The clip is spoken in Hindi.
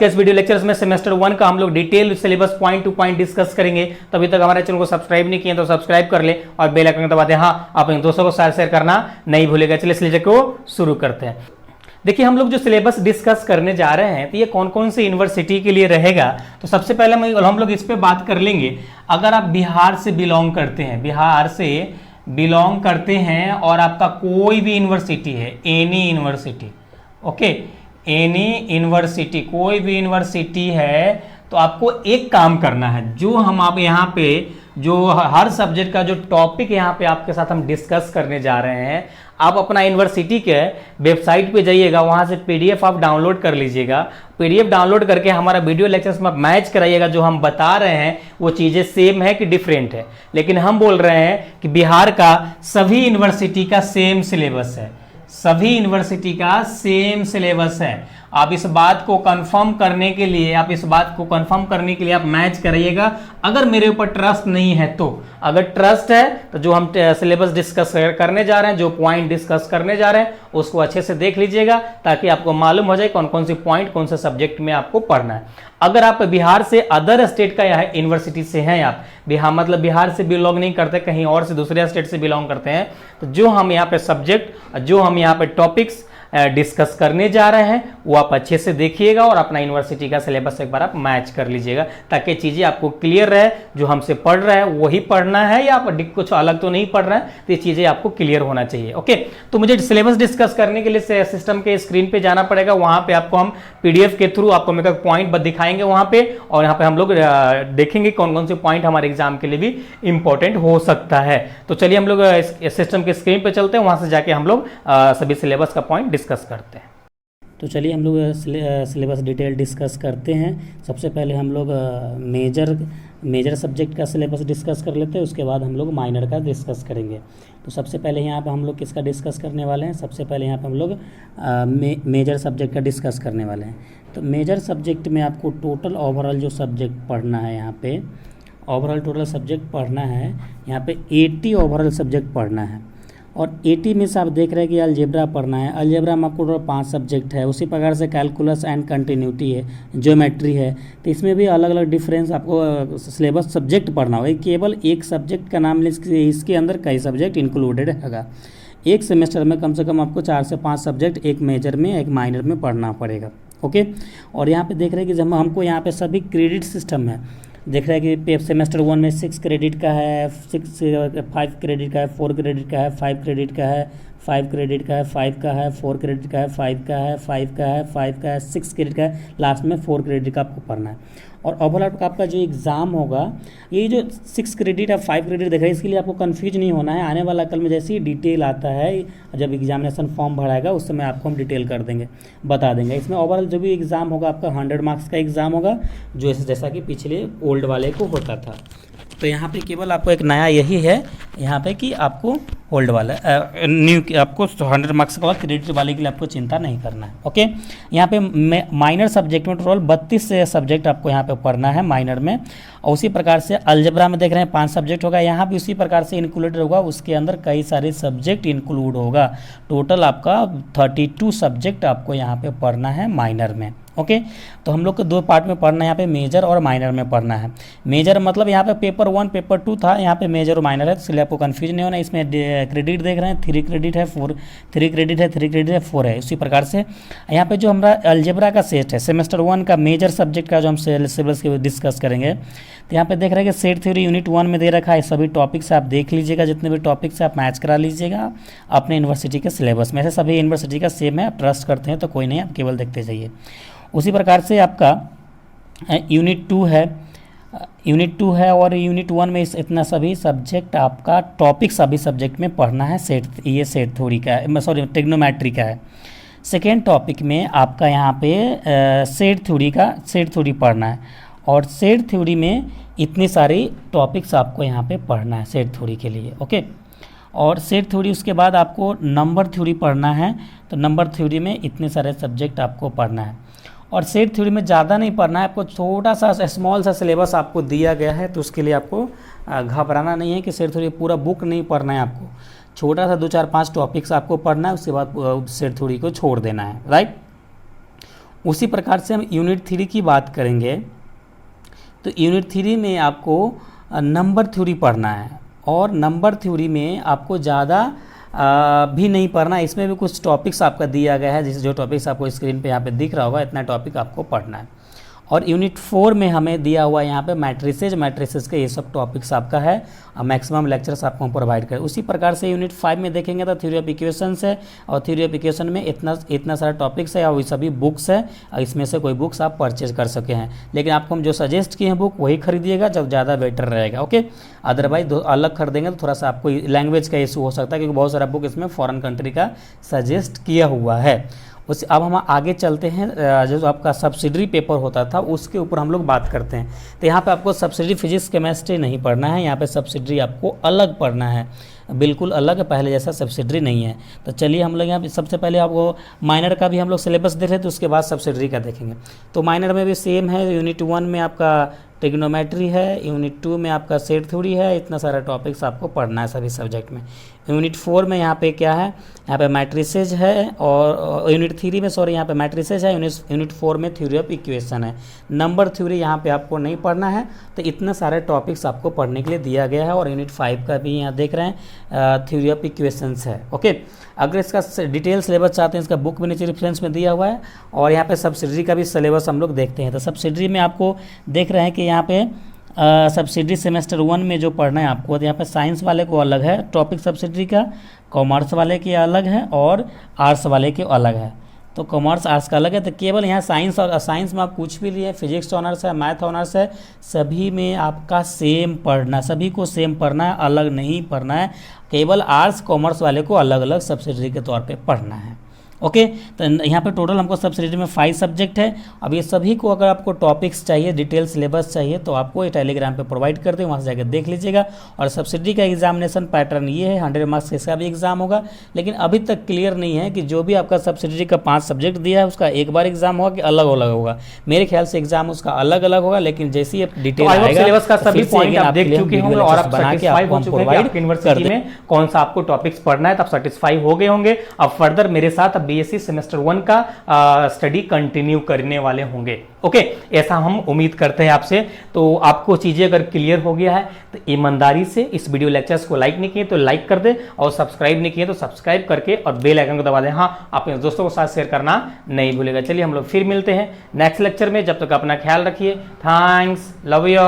के इस वीडियो लेक्चर्स में सेमेस्टर 1 का हम लोग detail syllabus point two point discuss करेंगे। तो अभी तक हमारे चैनल को सब्सक्राइब नहीं किए तो सब्सक्राइब कर ले और बेल आइकन दबा दे। हाँ, आप इन दोस्तों को शेयर करना नहीं भूलेगा। चलिए इस लेक्चर को शुरू करते हैं। देखिए, हम लोग जो सिलेबस डिस्कस करने जा रहे हैं तो ये कौन कौन सी यूनिवर्सिटी के लिए रहेगा। तो सबसे पहले हम लोग इस पे बात कर लेंगे। अगर आप बिहार से बिलोंग करते हैं, बिहार से बिलोंग करते हैं और आपका कोई भी यूनिवर्सिटी है, any university, okay, any university, कोई भी यूनिवर्सिटी है, तो आपको एक काम करना है। जो हम आप यहाँ पे जो हर सब्जेक्ट का जो टॉपिक यहाँ पे आपके साथ हम डिस्कस करने जा रहे हैं, आप अपना यूनिवर्सिटी के वेबसाइट पे जाइएगा, वहाँ से पीडीएफ आप डाउनलोड कर लीजिएगा। पीडीएफ डाउनलोड करके हमारा वीडियो लेक्चर्स में मैच कराइएगा। जो हम बता रहे हैं वो चीज़ें सेम है कि डिफरेंट है, लेकिन हम बोल रहे हैं कि बिहार का सभी यूनिवर्सिटी का सेम सिलेबस है, सभी यूनिवर्सिटी का सेम सिलेबस है। आप इस बात को कंफर्म करने के लिए आप मैच कराइएगा। अगर मेरे ऊपर ट्रस्ट नहीं है तो, अगर ट्रस्ट है तो जो हम सिलेबस डिस्कस करने जा रहे हैं, जो पॉइंट डिस्कस करने जा रहे हैं, उसको अच्छे से देख लीजिएगा ताकि आपको मालूम हो जाए कौन कौन सी पॉइंट कौन से सब्जेक्ट में आपको पढ़ना है। अगर आप बिहार से अदर स्टेट का यूनिवर्सिटी से हैं, आप बिहार मतलब बिहार से बिलोंग नहीं करते, कहीं और से दूसरे स्टेट से बिलोंग करते हैं, तो जो हम यहाँ पे सब्जेक्ट, जो हम यहाँ पे टॉपिक्स डिस्कस करने जा रहे हैं वो आप अच्छे से देखिएगा और अपना यूनिवर्सिटी का सिलेबस एक बार आप मैच कर लीजिएगा ताकि चीज़ें आपको क्लियर रहे। जो हमसे पढ़ रहा है वही पढ़ना है या आप कुछ अलग तो नहीं पढ़ रहे हैं, तो ये चीज़ें आपको क्लियर होना चाहिए। ओके, तो मुझे सिलेबस डिस्कस करने के लिए सिस्टम के स्क्रीन पे जाना पड़ेगा। वहाँ पे आपको हम पीडीएफ के थ्रू आपको मेरे पॉइंट दिखाएंगे वहाँ पे, और यहाँ पे हम लोग देखेंगे कौन कौन से पॉइंट हमारे एग्जाम के लिए भी इंपॉर्टेंट हो सकता है। तो चलिए हम लोग सिस्टम के स्क्रीन पे चलते हैं, वहाँ से जाके हम लोग सभी सिलेबस का पॉइंट डिस्कस करते हैं। तो चलिए हम लोग सिलेबस डिटेल डिस्कस करते हैं। सबसे पहले हम लोग मेजर सब्जेक्ट का सिलेबस डिस्कस कर लेते हैं, उसके बाद हम लोग माइनर का डिस्कस करेंगे। तो सबसे पहले यहाँ पे हम लोग किसका डिस्कस करने वाले हैं? सबसे पहले यहाँ पे हम लोग मेजर सब्जेक्ट का डिस्कस करने वाले हैं। तो मेजर सब्जेक्ट में आपको टोटल ओवरऑल जो सब्जेक्ट पढ़ना है, यहाँ पे ओवरऑल टोटल सब्जेक्ट पढ़ना है, यहाँ पे 80 ओवरऑल सब्जेक्ट पढ़ना है। और 80 में से आप देख रहे हैं कि अलजेब्रा पढ़ना है। अलजेब्रा में आपको 5 सब्जेक्ट है। उसी प्रकार से कैलकुलस एंड कंटिन्यूटी है, ज्योमेट्री है। तो इसमें भी अलग अलग डिफरेंस आपको सिलेबस सब्जेक्ट पढ़ना होगा। केवल एक सब्जेक्ट का नाम ले, इसके अंदर कई सब्जेक्ट इंक्लूडेड हैगा। एक सेमेस्टर में कम से कम आपको 4 से 5 सब्जेक्ट एक मेजर में एक माइनर में पढ़ना पड़ेगा। ओके, और यहाँ पे देख रहे हैं कि जब हमको यहाँ पे सभी क्रेडिट सिस्टम है, देख रहे हैं कि सेमेस्टर 1 में 6 क्रेडिट का है, 5 क्रेडिट का है, 4 क्रेडिट का है, 5 क्रेडिट का है, 5 क्रेडिट का है, 5 का है, 4 क्रेडिट का है, 5 का है, 5 का है, 5 का है, 6 क्रेडिट का है, लास्ट में 4 क्रेडिट का आपको पढ़ना है। और ओवरऑल आपका जो एग्ज़ाम होगा, ये जो 6 क्रेडिट या 5 क्रेडिट देख रहे हैं, इसके लिए आपको कन्फ्यूज नहीं होना है। आने वाला कल में जैसे ही डिटेल आता है, जब एग्जामिनेशन फॉर्म भराएगा उस समय आपको हम डिटेल कर देंगे, बता देंगे। इसमें ओवरऑल जो भी एग्ज़ाम होगा आपका 100 मार्क्स का एग्ज़ाम होगा, जो जैसा कि पिछले ओल्ड वाले को होता था। तो यहाँ पे केवल आपको एक नया यही है यहाँ पे कि आपको ओल्ड वाला न्यू आपको 100 मार्क्स का क्रेडिट वाले के लिए आपको चिंता नहीं करना है। ओके, यहाँ पे माइनर सब्जेक्ट में टोटल 32 सब्जेक्ट आपको यहाँ पे पढ़ना है माइनर में। और उसी प्रकार से अलजेब्रा में देख रहे हैं 5 सब्जेक्ट होगा, यहाँ भी उसी प्रकार से इंक्लूडेड होगा। उसके अंदर कई सारे सब्जेक्ट इंक्लूड होगा। टोटल आपका 32 सब्जेक्ट आपको यहाँ पे पढ़ना है माइनर में। ओके, तो हम लोग को 2 पार्ट में पढ़ना है, यहाँ पे मेजर और माइनर में पढ़ना है। मेजर मतलब यहाँ पे पेपर 1 पेपर 2 था, यहाँ पे मेजर और माइनर है, इसलिए आपको कंफ्यूज नहीं होना। इसमें क्रेडिट देख रहे हैं 3 क्रेडिट है, 3 क्रेडिट है, 3 क्रेडिट है, 4 है। उसी प्रकार से यहाँ पे जो हमारा अलजेब्रा का सेट है, सेमेस्टर 1 का मेजर सब्जेक्ट का जो हम सिलेबस के डिस्कस करेंगे, तो यहाँ पे देख रहे हैं कि सेट थ्योरी यूनिट 1 में दे रखा है। सभी टॉपिक्स आप देख लीजिएगा, जितने भी टॉपिक्स आप मैच करा लीजिएगा अपने यूनिवर्सिटी के सिलेबस में। ऐसे सभी यूनिवर्सिटी का सेम है, आप ट्रस्ट करते हैं तो कोई नहीं, आप केवल देखते जाइए। उसी प्रकार से आपका यूनिट 2 है, और यूनिट 1 में इतना सभी सब्जेक्ट आपका टॉपिक सभी सब्जेक्ट में पढ़ना है। ये सेट थ्योरी का है, सॉरी ट्रिग्नोमेट्री का है। सेकेंड टॉपिक में आपका यहाँ पे सेट थ्योरी पढ़ना है, और सेट थ्योरी में इतनी सारी टॉपिक्स आपको यहाँ पे पढ़ना है सेट थ्योरी के लिए। ओके, और सेट थ्योरी उसके बाद आपको नंबर थ्योरी पढ़ना है। तो नंबर थ्योरी में इतने सारे सब्जेक्ट आपको पढ़ना है। और सेट थ्योरी में ज़्यादा नहीं पढ़ना है आपको, छोटा सा स्मॉल सा सिलेबस आपको दिया गया है। तो उसके लिए आपको घबराना नहीं है कि सेट थ्योरी पूरा बुक नहीं पढ़ना है आपको। छोटा सा 2 4 5 टॉपिक्स आपको पढ़ना है, उसके बाद सेट थ्योरी को छोड़ देना है, राइट। उसी प्रकार से हम यूनिट 3 की बात करेंगे। तो यूनिट 3 में आपको नंबर थ्योरी पढ़ना है, और नंबर थ्योरी में आपको ज़्यादा भी नहीं पढ़ना है। इसमें भी कुछ टॉपिक्स आपका दिया गया है, जैसे जो टॉपिक्स आपको स्क्रीन पे यहाँ पे दिख रहा होगा, इतना टॉपिक आपको पढ़ना है। और यूनिट 4 में हमें दिया हुआ यहाँ पे मैट्रिसेज के ये सब टॉपिक्स आपका है, मैक्सिमम लेक्चर्स आपको प्रोवाइड करें। उसी प्रकार से यूनिट 5 में देखेंगे तो थ्योरी ऑफ इक्वेशंस है, और थ्योरी ऑफ इक्वेशन में इतना सारा टॉपिक्स है और वही सभी बुक्स है, और इसमें से कोई बुक्स आप परचेज कर सके हैं। लेकिन आपको हम जो सजेस्ट किए हैं बुक वही खरीदिएगा, जब ज़्यादा बेटर रहेगा। ओके, अदरवाइज अलग खरीदेंगे तो थोड़ा सा आपको लैंग्वेज का इशू हो सकता है, क्योंकि बहुत सारा बुक इसमें फॉरेन कंट्री का सजेस्ट किया हुआ है। उस अब हम आगे चलते हैं, जो आपका सब्सिडरी पेपर होता था उसके ऊपर हम लोग बात करते हैं। तो यहाँ पे आपको सब्सिडरी फिजिक्स केमिस्ट्री नहीं पढ़ना है, यहाँ पे सब्सिडरी आपको अलग पढ़ना है, बिल्कुल अलग है, पहले जैसा सब्सिडरी नहीं है। तो चलिए हम लोग यहाँ पे सबसे पहले आपको माइनर का भी हम लोग सिलेबस देख रहे थे, उसके बाद सब्सिडरी का देखेंगे। तो माइनर में भी सेम है, यूनिट 1 में आपका ट्रिग्नोमेट्री है, यूनिट 2 में आपका सेट थ्योरी है, इतना सारा टॉपिक्स आपको पढ़ना है सभी सब्जेक्ट में। यूनिट 4 में यहाँ पे क्या है, यहाँ पे मैट्रिसेज है, और यूनिट 3 में सॉरी यहाँ पे मैट्रिसेज है, यूनिट 4 में थ्योरी ऑफ इक्वेशन है। नंबर थ्योरी यहाँ पे आपको नहीं पढ़ना है। तो इतने सारे टॉपिक्स आपको पढ़ने के लिए दिया गया है, और यूनिट 5 का भी यहाँ देख रहे हैं थ्योरी ऑफ इक्वेशंस है। ओके, अगर इसका डिटेल सिलेबस चाहते हैं, इसका बुक भी नीचे रेफरेंस में दिया हुआ है, और यहाँ पे सब्सिडरी का भी सिलेबस हम लोग देखते हैं। तो सब्सिडरी में आपको देख रहे हैं कि यहाँ पे सब्सिडरी सेमेस्टर 1 में जो पढ़ना है आपको, तो यहाँ पे साइंस वाले को अलग है टॉपिक सब्सिडरी का, कॉमर्स वाले के अलग है, और आर्ट्स वाले के अलग है। तो कॉमर्स आर्ट्स का अलग है। तो केवल यहाँ साइंस और साइंस में आप कुछ भी लिए, फिजिक्स ऑनर्स है, मैथ ऑनर्स है, सभी में आपका सेम पढ़ना, सभी को सेम पढ़ना है, अलग नहीं पढ़ना है। केवल आर्ट्स कॉमर्स वाले को अलग अलग सब्सिडरी के तौर पे पढ़ना है। ओके, तो यहाँ पे टोटल हमको सब्सिडरी में 5 सब्जेक्ट है। अब ये सभी को अगर आपको टॉपिक्स चाहिए, डिटेल सिलेबस चाहिए, तो आपको ये टेलीग्राम पे प्रोवाइड करते हैं, वहाँ से जाकर देख लीजिएगा। और सब्सिडरी का एग्जामिनेशन पैटर्न ये है, 100 मार्क्स का इसका भी एग्जाम होगा। लेकिन अभी तक क्लियर नहीं है कि जो भी आपका सब्सिडरी का 5 सब्जेक्ट दिया है उसका एक बार एग्जाम होगा कि अलग अलग होगा। मेरे ख्याल से एग्जाम उसका अलग अलग होगा, लेकिन जैसे ही डिटेल आएगा सिलेबस का सभी पॉइंट आप देख चुके होंगे और आप बना के सेटिस्फाई हो चुके हैं कि यूनिवर्सिटी में कौन सा आपको टॉपिक्स पढ़ना है, तब सेटिस्फाई हो गए होंगे। अब फर्दर मेरे साथ बीएससी सेमेस्टर 1 का स्टडी कंटिन्यू करने वाले होंगे। ओके, ऐसा हम उम्मीद करते हैं आपसे। तो आपको चीजें अगर क्लियर हो गया है तो ईमानदारी से इस वीडियो लेक्चर्स को लाइक नहीं किए तो लाइक कर दे, और सब्सक्राइब नहीं किए तो सब्सक्राइब करके और बेल आइकन को दबा दें। हाँ, अपने दोस्तों के साथ शेयर करना नहीं भूलेगा। चलिए हम लोग फिर मिलते हैं नेक्स्ट लेक्चर में, जब तक अपना ख्याल रखिए। Thanks, love you.